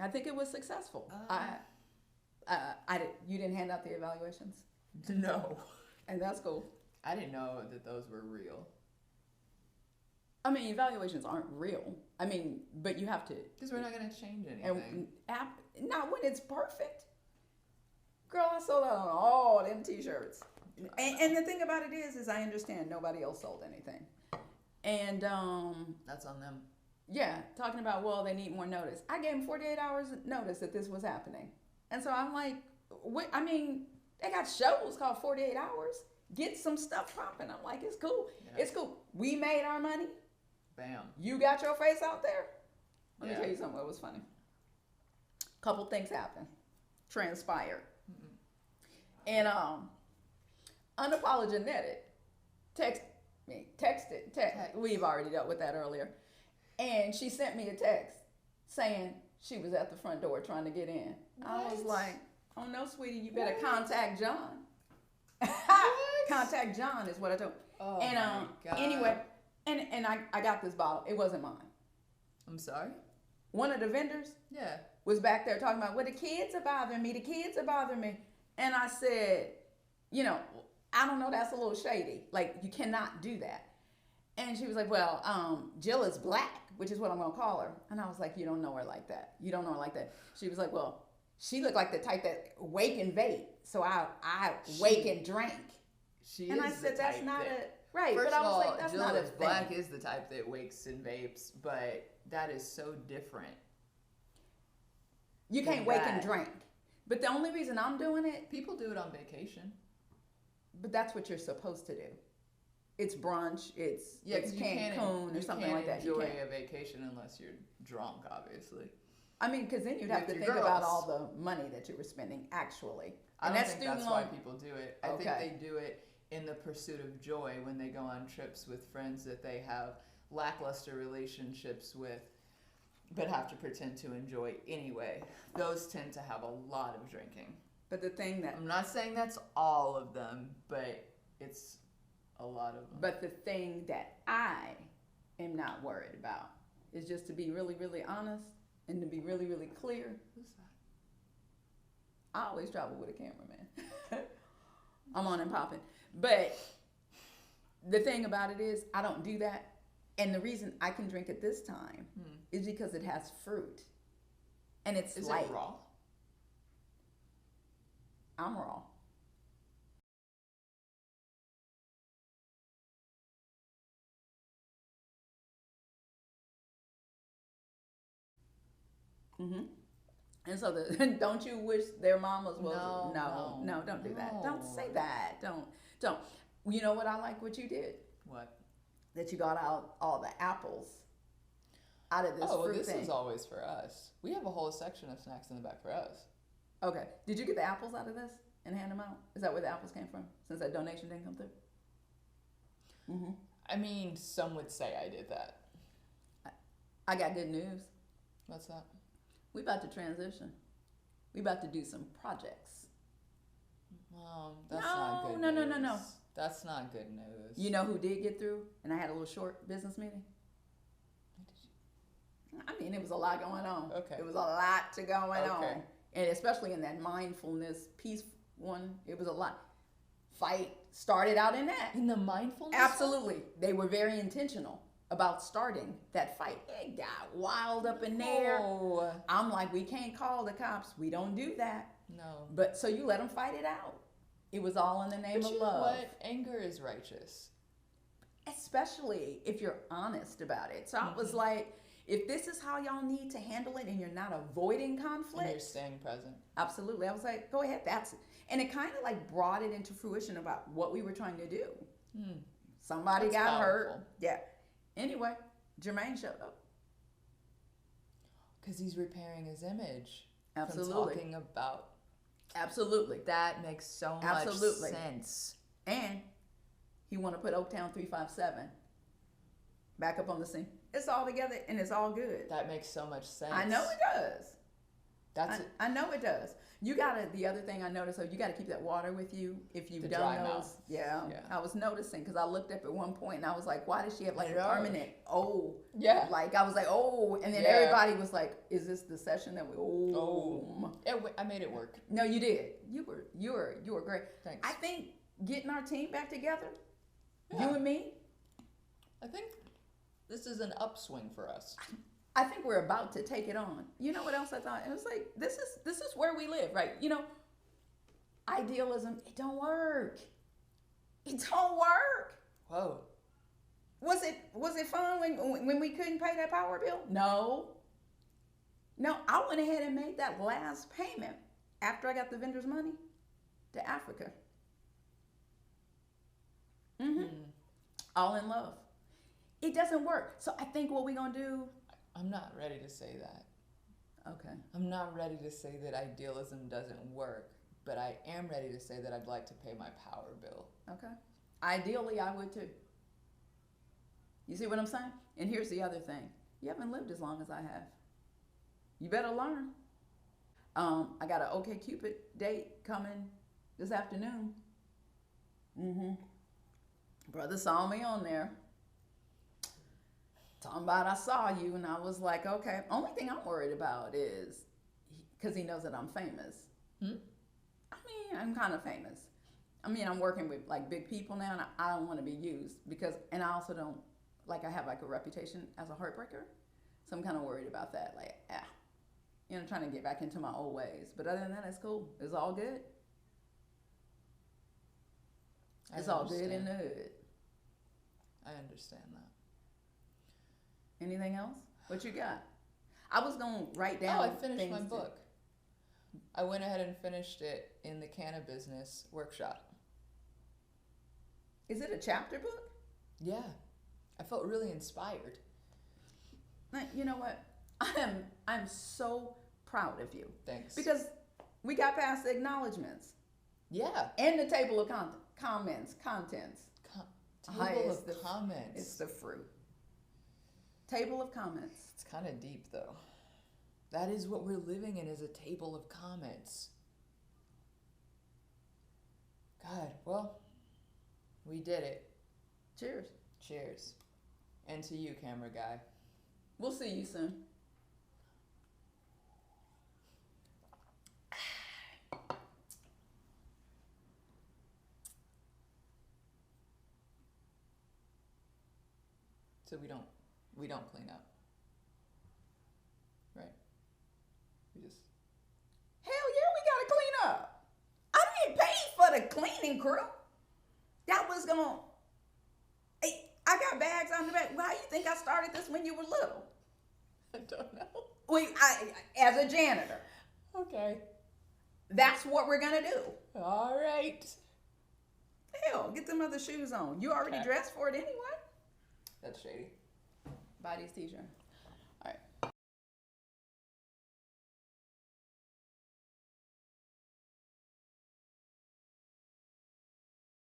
I think it was successful. You didn't hand out the evaluations, No. and that's cool. I didn't know that those were real. I mean, evaluations aren't real. I mean, but you have to. Because we're not going to change anything. Not when it's perfect. Girl, I sold out on all them T-shirts. And the thing about it is I understand nobody else sold anything. And That's on them. yeah, talking about, well, they need more notice. I gave them 48 hours notice that this was happening. And so I'm like, I mean, they got shows called 48 hours. Get some stuff popping. I'm like, it's cool. Yeah. It's cool. We made our money. Bam. You got your face out there. Let me Yeah. tell you something that was funny. Couple things happened, transpired. And unapologetic texted. We've already dealt with that earlier. And she sent me a text saying she was at the front door trying to get in. What? I was like, oh no, sweetie, you better What? contact John. Contact John is what I told. Oh And my God. anyway, and I got this bottle. It wasn't mine. I'm sorry? One of the vendors Yeah. was back there talking about, well, the kids are bothering me. The kids are bothering me. And I said, you know, I don't know. That's a little shady. Like, you cannot do that. And she was like, well, Jill is black, which is what I'm going to call her. And I was like, you don't know her like that. You don't know her like that. She was like, well, she looked like the type that wake and vape. So I wake and drank. She And is I said, the that's type not that, right. First But I of was all, like, that's Jill not a is black thing. is the type that wakes and vapes, but that is so different. You can't than wake and that. drink. But the only reason I'm doing it, People do it on vacation. but that's what you're supposed to do. It's brunch. It's Yeah, it's 'cause you can't, Cancun or you something can't like that. You enjoy can't. a vacation unless you're drunk, obviously. I mean, because then you'd have With to your think about girls. all the money that you were spending actually. I And don't that think student that's why loan- people do it. I Okay. think they do it in the pursuit of joy when they go on trips with friends that they have lackluster relationships with, but have to pretend to enjoy anyway. Those tend to have a lot of drinking. But the thing that, I'm not saying that's all of them, but it's a lot of them. but the thing that I am not worried about is just to be really, really honest and to be really, really clear. Who's that? I always travel with a cameraman. I'm on and popping. But the thing about it is, I don't do that. And the reason I can drink it this time is because it has fruit. And it's Is light. it raw? I'm raw. Mm-hmm. And so don't you wish their mamas was no, don't do that. Don't say that. Don't. You know what I like what you did? What? That you got out all the apples out of this Oh, well, fruit this thing. is always for us. We have a whole section of snacks in the back for us. Okay. Did you get the apples out of this and hand them out? Is that where the apples came from? Since that donation didn't come through. Mm-hmm. I mean, some would say I did that. I got good news. What's that? We about to transition. We about to do some projects. That's No, not good no, news. no. That's not good news. You know who did get through? And I had a little short business meeting. I mean, it was a lot going on. Okay. It was a lot to going Okay. on. And especially in that mindfulness piece one, it was a lot. Fight started out in that. In the mindfulness? Absolutely. They were very intentional about starting that fight. It got wild up in there. Oh. I'm like, we can't call the cops. We don't do that. No. But so you let them fight it out. It was all in the name But of you know love. what? Anger is righteous. Especially if you're honest about it. So I was like, if this is how y'all need to handle it and you're not avoiding And you're conflict, staying present. absolutely. I was like, go ahead, that's it. And it kind of like brought it into fruition about what we were trying to do. Somebody That's got hurt. powerful. Yeah. Anyway, Jermaine showed up. Because he's repairing his image. Absolutely. From talking about. Absolutely. That makes so Absolutely. much sense. And he want to put Oaktown 357 back up on the scene. It's all together and it's all good. That makes so much sense. I know it does. That's it. I know it does. You gotta. The other thing I noticed, so you gotta keep that water with you if you've The done dry those. mouth. Yeah. Yeah. I was noticing because I looked up at one point and I was like, why does she have like I a know. permanent Yeah. Like I was like, oh, and then Yeah. everybody was like, is this the session that we? Oh. I made it work. No, you did. You were great. Thanks. I think getting our team back together, Yeah. you and me, I think this is an upswing for us. I think we're about to take it on. You know what else I thought? It was like this is where we live, right? You know, idealism, it don't work. It don't work. Whoa. Was it fun when we couldn't pay that power bill? No. No, I went ahead and made that last payment after I got the vendor's money to Africa. Mm-hmm. All in love. It doesn't work. So I think what we're gonna do. I'm not ready to say that. Okay. I'm not ready to say that idealism doesn't work, but I am ready to say that I'd like to pay my power bill. Okay. Ideally, I would too. You see what I'm saying? And here's the other thing. You haven't lived as long as I have. You better learn. I got an OkCupid date coming this afternoon. Mm-hmm. Brother saw me on there. Talking about I saw you, and I was like, okay. Only thing I'm worried about is, because he knows that I'm famous. Hmm? I mean, I'm kind of famous. I mean, I'm working with like big people now, and I don't want to be used because, and I also don't, like I have like a reputation as a heartbreaker. So I'm kind of worried about that. Like, trying to get back into my old ways. But other than that, it's cool. It's all good. It's all good in the hood. I understand that. Anything else? What you got? I was going to write down. Oh, I finished things my book. I went ahead and finished it in the cannabis workshop. Is it a chapter book? Yeah. I felt really inspired. You know what? I'm so proud of you. Thanks. Because we got past the acknowledgments. Yeah. And the table of contents. Table It's of comments. It's the fruit. Table of comments. It's kind of deep, though. That is what we're living in, is a table of comments. God, well, we did it. Cheers. Cheers. And to you, camera guy. We'll see you soon. So we don't clean up. Right? We just Hell yeah, we gotta clean up. I didn't pay for the cleaning crew. That was gonna. Hey, I got bags on the back. Why you think I started this when you were little? I don't know. As a janitor. Okay. That's what we're gonna do. All right. Hell, get them other shoes on. You already Okay. dressed for it anyway. That's shady. Buy these t-shirts.